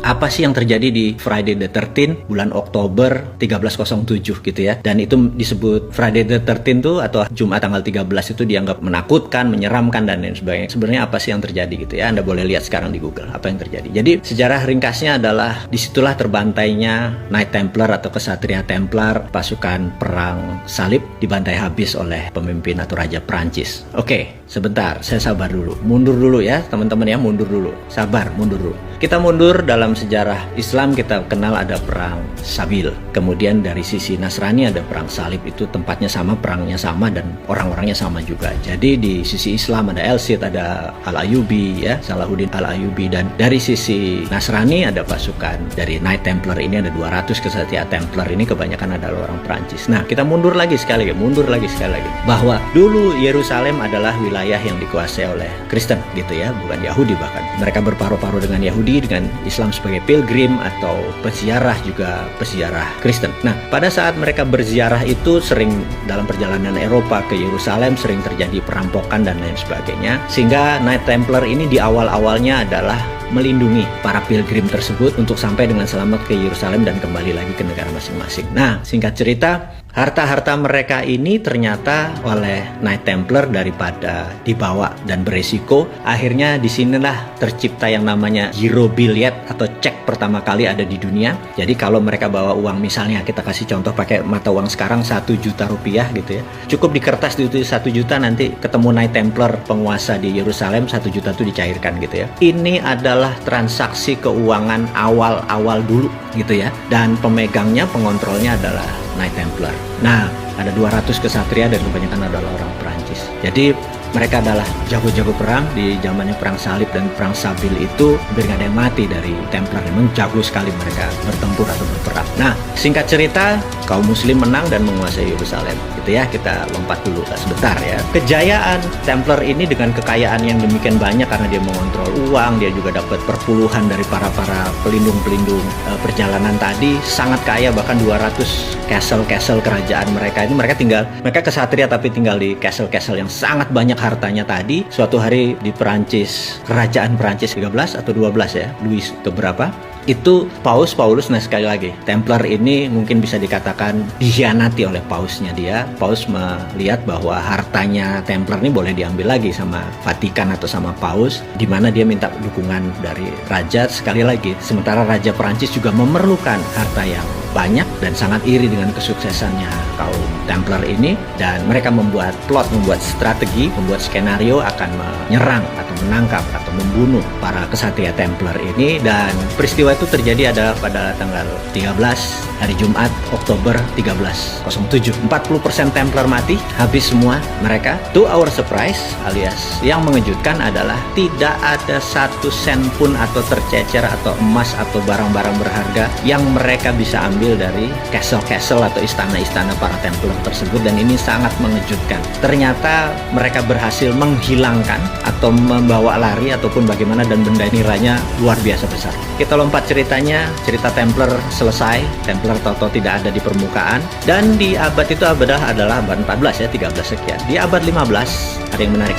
apa sih yang terjadi di Friday the 13th bulan Oktober 1307 gitu ya. Dan itu disebut Friday the 13th tuh atau Jumat tanggal 13 itu dianggap menakutkan, menyeramkan dan lain sebagainya. Sebenarnya apa sih yang terjadi gitu ya. Anda boleh lihat sekarang di Google apa yang terjadi. Jadi sejarah ringkasnya adalah disitulah terbantainya Knight Templar atau kesatria Templar, pasukan perang salib dibantai habis oleh pemimpin atau raja Prancis. Oke, sebentar, saya sabar dulu. Mundur dulu ya teman-teman ya, mundur dulu. Sabar, mundur dulu. Kita mundur dalam sejarah Islam, kita kenal ada perang Sabil. Kemudian dari sisi Nasrani ada perang salib, itu tempatnya sama, perangnya sama dan orang-orangnya sama juga. Jadi di sisi Islam ada El-Cid, ada Al-Ayyubi ya, Salahuddin Al-Ayyubi, dan dari sisi Nasrani ada pasukan dari Knight Templar ini ada 200 kesatria Templar ini kebanyakan adalah orang Prancis. Nah, kita mundur lagi sekali lagi bahwa dulu Yerusalem adalah wilayah yang dikuasai oleh Kristen gitu ya, bukan Yahudi bahkan. Mereka berparu-paru dengan Yahudi, dengan Islam sebagai pilgrim atau peziarah, juga peziarah Kristen. Nah, pada saat mereka berziarah itu sering dalam perjalanan Eropa ke Yerusalem sering terjadi perampokan dan lain sebagainya. Sehingga Knight Templar ini di awal-awalnya adalah melindungi para pilgrim tersebut untuk sampai dengan selamat ke Yerusalem dan kembali lagi ke negara masing-masing. Nah, singkat cerita, harta-harta mereka ini ternyata oleh Knight Templar daripada dibawa dan beresiko, akhirnya disinilah tercipta yang namanya euro billiet atau cek pertama kali ada di dunia. Jadi kalau mereka bawa uang, misalnya kita kasih contoh pakai mata uang sekarang 1 juta rupiah gitu ya, cukup di kertas ditulis 1 juta, nanti ketemu Knight Templar penguasa di Yerusalem, 1 juta itu dicairkan gitu ya. Ini adalah transaksi keuangan awal-awal dulu gitu ya, dan pemegangnya, pengontrolnya adalah Knight Templar. Nah, ada 200 kesatria dan kebanyakan adalah orang Perancis. Jadi mereka adalah jago-jago perang di zamannya perang salib dan perang Sabil itu hampir nggak ada yang mati dari Templar. Memang jago sekali mereka bertempur atau berperang. Nah, singkat cerita, kaum muslim menang dan menguasai Yerusalem gitu ya. Kita lompat dulu sebentar ya. Kejayaan Templar ini dengan kekayaan yang demikian banyak karena dia mengontrol uang, dia juga dapat perpuluhan dari para pelindung-pelindung perjalanan tadi, sangat kaya. Bahkan 200 castle kerajaan mereka ini, mereka kesatria tapi tinggal di castle yang sangat banyak hartanya tadi. Suatu hari di Perancis, kerajaan Perancis 13 atau 12 ya, Louis keberapa, itu Paulus. Nah, sekali lagi, Templar ini mungkin bisa dikatakan dikhianati oleh Pausnya dia. Paus melihat bahwa hartanya Templar ini boleh diambil lagi sama Vatikan atau sama Paus, di mana dia minta dukungan dari raja. Sekali lagi, sementara Raja Perancis juga memerlukan harta yang banyak dan sangat iri dengan kesuksesannya kaum Templar ini, dan mereka membuat strategi, membuat skenario akan menyerang atau menangkap atau membunuh para kesatria Templar ini. Dan peristiwa itu terjadi adalah pada tanggal 13 hari Jumat Oktober 1307. 40% Templar mati, habis semua mereka. To our surprise, alias yang mengejutkan adalah tidak ada 1 sen pun atau tercecer atau emas atau barang-barang berharga yang mereka bisa ambil dari castle atau istana-istana para Templar tersebut. Dan ini sangat mengejutkan. Ternyata mereka berhasil menghilangkan atau membawa lari ataupun bagaimana, dan benda nilainya luar biasa besar. Kita lompat ceritanya, cerita Templar selesai. Templar toto tidak ada di permukaan, dan di abad itu adalah abad 14 ya, 13 sekian. Di abad 15 ada yang menarik.